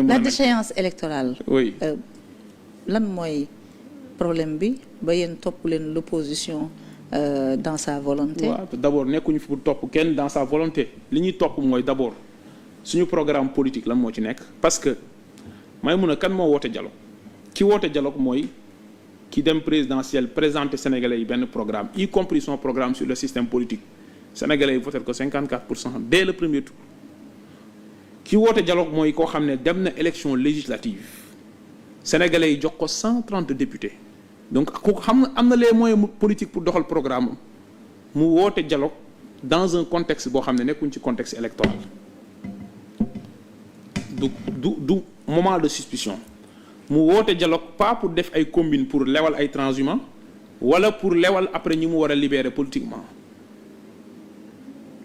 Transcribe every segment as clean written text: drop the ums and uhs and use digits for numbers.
la déchéance électorale. oui lan mooy problème bi ba yéen topp leen l'opposition dans sa volonté. waaw d'abord nekkuñu fi pour topp kenn dans sa volonté li ñuy topp mooy d'abord suñu programme politique lan moo ci nekk parce que may mun a kan moo woote dialogue ki woote dialogue mooy ki dem présidentiel présenter Sénégalais yi benn programme y compris son programme sur le système politique Sénégalais yi voté ko 54% dès le premier tour ki woote dialogue mooy koo xam ne dem na élection législative Sénégalais yi jox ko 130 députés donc kooku xam na am na les moyens politiques pour doxal programme am mu woote dialogue dans un contexte boo xam ne nekkuñ ci contexte électoral du moment de suspicion mu woote dialogue pas pour def ay combine pour lewal ay transhumants wala pour lewal après ñi mu war a libérer politiquement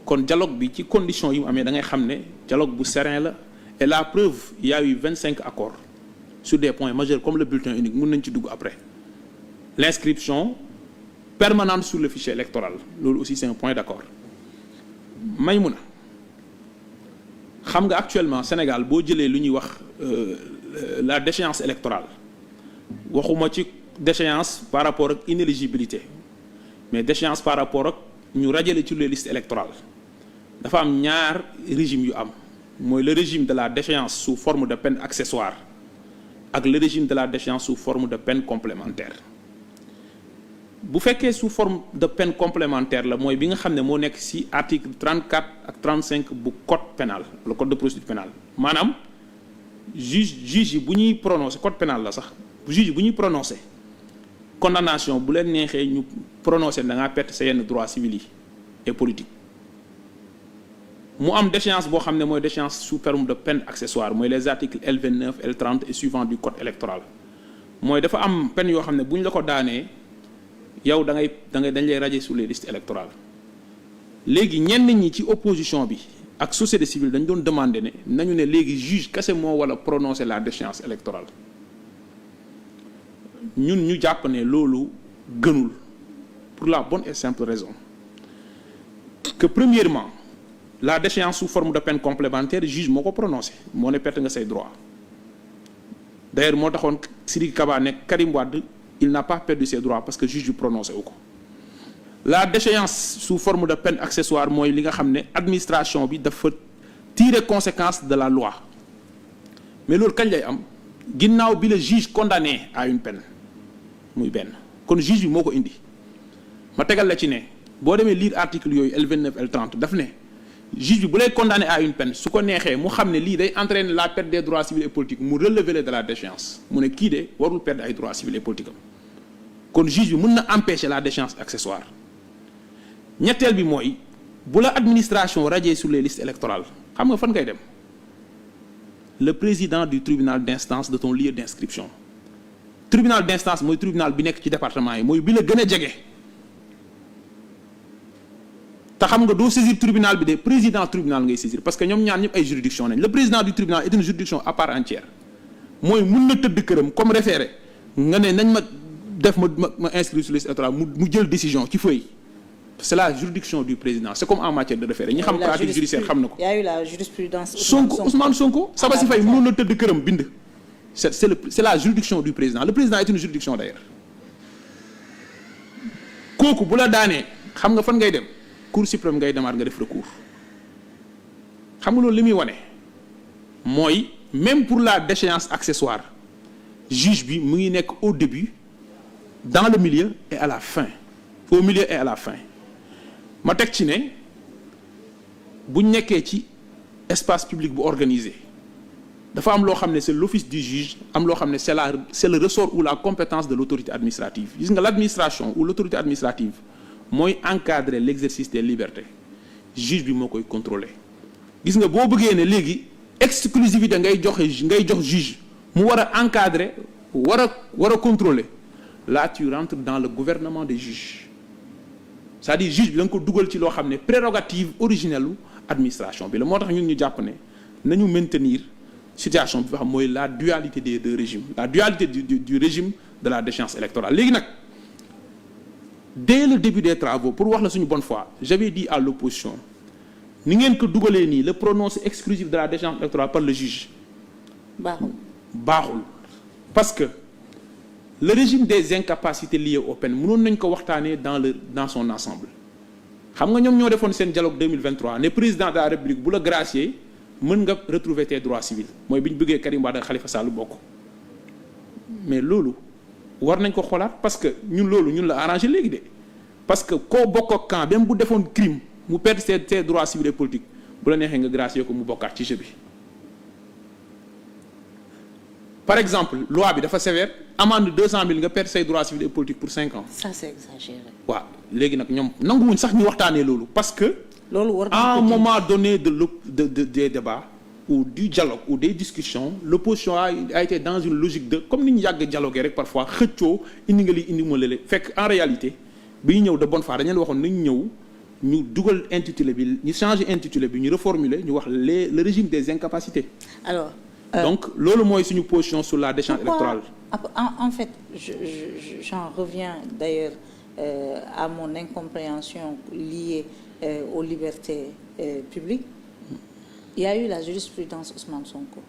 kon dialogue bi ci condition yi mu amee da ngay xam ne dialogue bu serein la et la preuve il y a eu 25 accords sur des points majeurs comme le bulletin unique mën nañ ci dugg après l'inscription permanente sur le fichier électoral loolu aussi c'est un point d'accord Maïmouna xam nga actuellement Sénégal boo jëlee lu ñuy wax la déchéance électorale waxuma ci déchéance par rapport ak inéligibilité mais déchéance par rapport ak ñu rajale ci les listes électorales dafa am ñaar régime yu am mooy le régime de la déchéance sous forme de peine accessoire ak le régime de la déchéance sous forme de peine complémentaire bu fekkee sous forme de peine complémentaire la mooy bi nga xam ne moo nekk ci article 34 ak 35 bu code pénal le code de procédure pénale maanaam juge yi bu ñuy prononcer code pénal la sax juge yi bu ñuy prononcer condamnation bu leen neexee ñu prononcer da ngaa perte sa yenn droits civils yi et politiques mu am déchéance boo xam ne mooy déchéance sous forme de peine accessoire mooy les articles L29 L30 et suivants du code électoral mooy dafa am peine yoo xam ne bu ñu la ko daanee yow dañ lay radier sur les listes électorales léegi ñenn ñi ci opposition bi ak société civile dañ doon demander ne nañu ne léegi juge kese moo wala prononcer la déchéance électorale ñun ñu jàpp ne loolu gënul pour la bonne et simple raison que premièrement la déchéance sous forme de peine complémentaire juge moo ko prononcé moo ne perte nga say droit d'ailleurs moo taxoon Sidiki Kaba ne Karim Wade il n'a pas perdu ses droits parce que juge bi prononcé wu ko la déchéance sous forme de peine accessoire mooy li nga xam ne administration bi dafa tirer conséquence de la loi mais loolu kañ lay am ginnaaw bi le juge condamné à une peine muy benn kon juge bi moo ko indi ma tegal la ci ne boo demee lire article yooyu L29 L30 daf ne juge bi bu lay condamné à une peine su ko neexee mu xam ne lii day entraîner la perte des droits civils et politiques mu relever le de la déchéance mu ne kii de warul perdre ay droits civils et politiques am kon juge bi mën na empêcher la déchéance accessoire ñetteel bi mooy bu la administration radier sur les listes électorales xam nga fan ngay dem le président du tribunal d'instance de ton lieu d'inscription tribunal d'instance mooy tribunal bi nekk ci département yi mooy bi la gën a jege te xam nga doo saisir tribunal bi de président tribunal ngay saisir parce que ñoom ñaar ñëpp ay juridiction nañ le président du tribunal est une juridiction à part entière mooy mun na tëdd këram comme référé nga ne nañ ma def ma inscrire sur liste électorale mu jël décision ci feuille c'est la juridiction du président c'est comme en matière de référé ñi xam pratique judiciaire xam na ko. Il y a eu la jurisprudence Ousmane Sonko Sabassi Faye mënoon na tëdd këram bind c'est la juridiction du président le président est une juridiction d'ailleurs kooku bu la daanee xam nga fan ngay dem cour suprême ngay demaat nga def recours xam nga loolu li muy wane mooy même pour la déchéance accessoire juge bi mu ngi nekk au début dans le milieu et à la fin au milieu et à la fin ma teg ci ne buñ nekkee ci espace public bu organisé dafa am loo xam ne c'est l'office du juge am loo xam ne c'est le ressort ou la compétence de l'autorité administrative gis nga l'administration ou l'autorité administrative mooy encadrer l'exercice des libertés juge bi moo koy contrôler gis nga boo bëggee ne léegi exclusivité ngay jox juge mu war a encadrer war a contrôler là tu rentres dans le gouvernement des juges c'est-à-dire juge bi da nga ko dugal ci loo xam ne prérogative originelle u administration bi la moo tax ñun ñu jàpp ne nañu maintenir situation bi fa xam mooy la dualité des deux régimes la dualité du régime de la déchéance électorale léegi nag dès le début des travaux pour wax la suñu bonne foi j'avais dit à l'opposition ni ngeen ko dugalee nii le prononcé exclusif de la déchéance électorale par le juge baaxul parce que le régime des incapacités liées aux peines mënoon nañ ko waxtaanee dans son ensemble xam nga ñoom ñoo defoon seen dialogue 2023 ne président de la république bu la gracier mën nga retrouver tes droits civils mooy bi ñu bëggee Karim Wade ak Khalifa Sall bokk mais loolu war nañ ko xoolaat parce que ñun la arrangé léegi de parce que koo bokk ak camp même bu defoon crime mu perdre ses droits civils et politiques bu la neexee nga gracier ko mu bokkaat ci jeu bi. Par exemple loi bi dafa sévère amende 200 000 nga perdre say droits civils et politiques pour 5 ans. Ça c'est exagéré. waaw léegi nag ñoom nanguwuñ sax ñu waxtaanee loolu parce que. loolu war à un moment donné des débats ou du dialogue ou des discussions l'opposition a été dans une logique de comme ni ñu yàgg dialoguer rek parfois xëccoo indi nga lii indi ma lële fekk en réalité bi ñu ñëw de bonne foi dañu leen waxoon nañu ñëw ñu dugal intitulé bi ñu changer intitulé bi ñu reformuler ñu wax le régime des incapacités. Alors. Donc loolu mooy suñu position sur la déchéance électorale. En fait j'en reviens d'ailleurs à mon incompréhension liée aux libertés publiques. Il y a eu la jurisprudence Ousmane Sonko.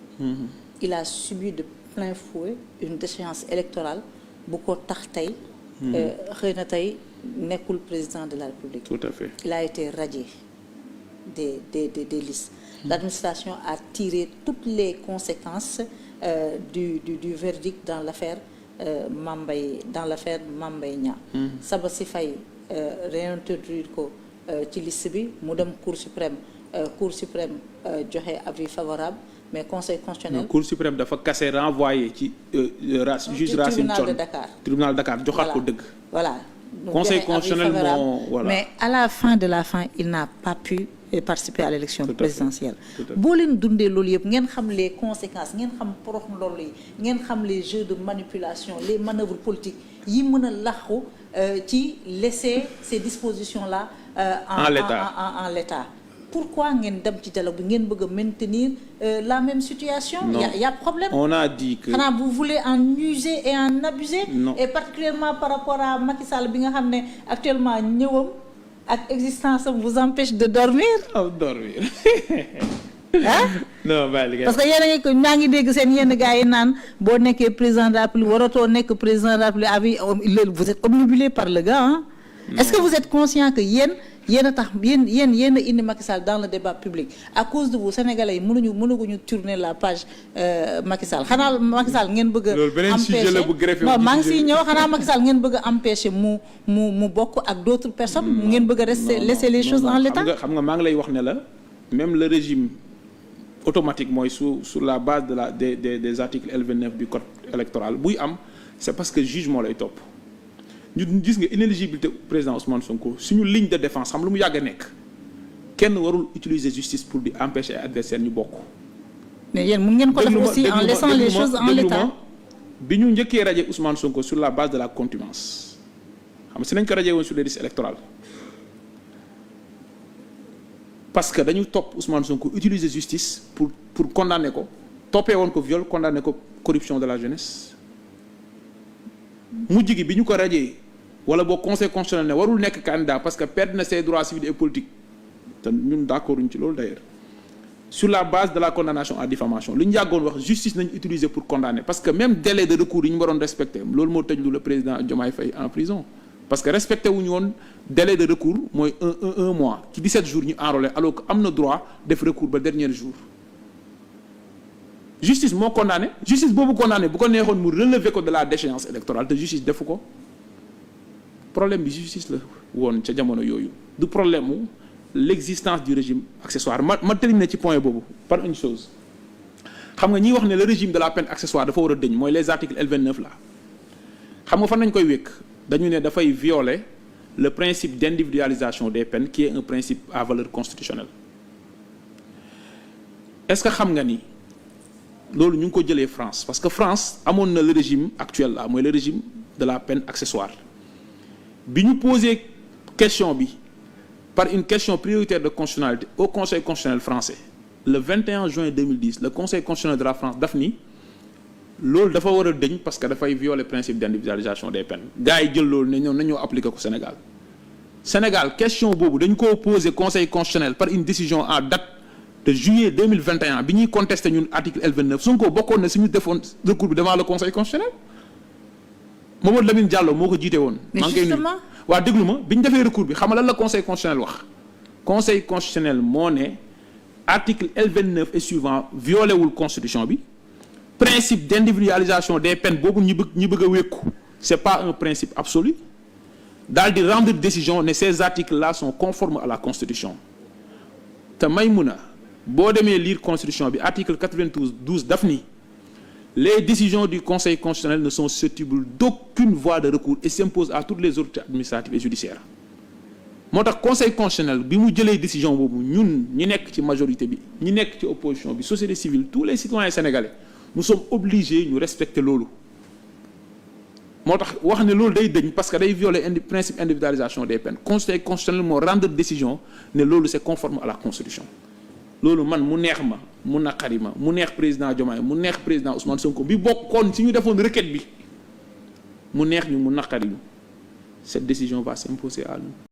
Il a subi de plein fouet une déchéance électorale bu ko tax tey xëy na tey nekkul président de la République. Tout à fait. Il a été radié des listes. L'administration a tiré toutes les conséquences du verdict dans l'affaire Mame Mbaye Niang. Sabassi Faye réintroduire ko ci liste bi mu dem Cour suprême joxe avis favorable mais Conseil constitutionnel. Cour suprême dafa kase renvoyé ci juge Racine Thion tribunal de Dakar joxaat ko dëgg. Voilà. Conseil constitutionnel moo voilà. Mais à la fin de la fin il n'a pas pu participer à l'élection présidentielle. boo leen dundee loolu yëpp ngeen xam les conséquences ngeen xam porox ndoll yi ngeen xam les jeux de manipulation les manœuvres politiques yi mën a làqu ci laisser ces dispositions là en l'état. Pourquoi ngeen dem ci dialogue bi ngeen bëgg a maintenir la même situation? Non. Il y a problème. On a dit que xanaa vous voulez en user et en abuser? Non. Et particulièrement par rapport à Macky Sall bi nga xam ne actuellement ñëwam ak existence am vous empêche de dormir. Dormir. ah non bàyyi parce que yéen a ngi ko maa ngi dégg seen yenn gars yi naan boo nekkee président de la République waratoo nekk président de la République vous êtes obnubilé par le gars hein? Est-ce que vous êtes conscient que yéen a tax yéen a indi Macky Sall dans le débat public à cause de vous Sénégalais yi mënuñu tourner la page Macky Sall xanaa Macky Sall ngeen bëgg a empêcher non maa ngi siy ñëw xanaa Macky Sall ngeen bëgg a empêcher mu bokk ak d'autres personnes ngeen bëgg a laisser les choses en l'état. xam nga maa ngi lay wax ne la même le régime automatique mooy sur la base des articles L29 du code électoral buy am c'est parce que juge moo lay topp. ñu gis nga inéligibilité président Ousmane Sonko suñu ligne de défense xam lu mu yàgg a nekk kenn warul utiliser justice pour di empêcher adversaire ñu bokk. mais yéen mun ngeen ko def aussi en laissant les choses en l'état. bi ñu njëkkee radier Ousmane Sonko sur la base de la contumace xam nga si nañ ko radier woon sur les listes électorales parce que dañu topp Ousmane Sonko utiliser justice pour condamner ko toppee woon ko viol condamner ko corruption de la jeunesse. mujj gi bi ñu ko radier wala boo conseil constitutionnel ne warul nekk candidat parce que perdre na ses droits civils et politiques te ñun d'accord uñ ci loolu d'ailleurs sur la base de la condamnation à diffamation li ñu yàggoon wax justice nañu utiliser pour condamner parce que même délai de recours yi ñu waroon respecter loolu moo tëj lu le président Diomaye Faye en prison parce que respecté wuñu woon délai de recours mooy un mois ci 17 jours ñu enrôlé alors que am na droit def recours ba dernier jour justice moo condamné justice boobu condamné bu ko neexoon mu relever ko de la déchéance électorale te justice defu ko problème bi justice la woon ca jamono yooyu du problème mu l'existence du régime accessoire ma terminer ci point boobu par une chose xam nga ñiy wax ne le régime de la peine accessoire dafa war a dëñ mooy les articles L29 là xam nga fan nañ koy wékk dañu ne dafay violer le principe d'individualisation des peines qui est un principe à valeur constitutionnelle est-ce que xam nga ni loolu ñu ngi ko jëlee France parce que France amoon na le régime actuel là mooy le régime de la peine accessoire bi ñu posé question bi par une question prioritaire de constitutionnalité au Conseil constitutionnel français le 21 juin 2010 le Conseil constitutionnel de la France daf ni loolu dafa war a dëñ parce que dafay violer principe d'individualisation des peines gars yi jël loolu ne ñoom nañoo appliquer ko Sénégal question boobu dañ koo posé Conseil constitutionnel par une décision en date de juillet 2021 bi ñuy contesté ñun article L29 Sonko bokkoon na suñu defoon recours bi devant le conseil constitutionnel Mamadou Lamine Diallo moo ko jiite woon. mais justement waa déglu ma bi ñu defee recours bi xam nga lan la conseil constitutionnel wax conseil constitutionnel moo ne article L29 et suivant violé wul constitution bi principe d'individualisation des peines boobu ñu bëgg a wékku c'est pas un principe absolu daal di rendre décision ne ces articles là sont conformes à la constitution te may mun a boo demee lire constitution bi article 92 daf ni les décisions du conseil constitutionnel ne sont susceptibles d'aucune voie de recours et s'imposent à toutes les autorités administratives et judiciaires moo tax conseil constitutionnel bi mu jëlee décision boobu ñun ñi nekk ci majorité bi ñi nekk ci opposition bi société civile tous les citoyens sénégalais nous sommes obligés ñu respecter loolu moo tax wax ne loolu day dëñ parce que day violer principe individualisation des peines conseil constitutionnel moo rendre décision ne loolu c'est conforme à la constitution loolu man mu neex ma mu naqari ma mu neex président Diomaye mu neex président Ousmane Sonko bi bokkoon si ñu defoon requête bi mu neex ñu mu naqari ñu cette décision va s'imposer à nous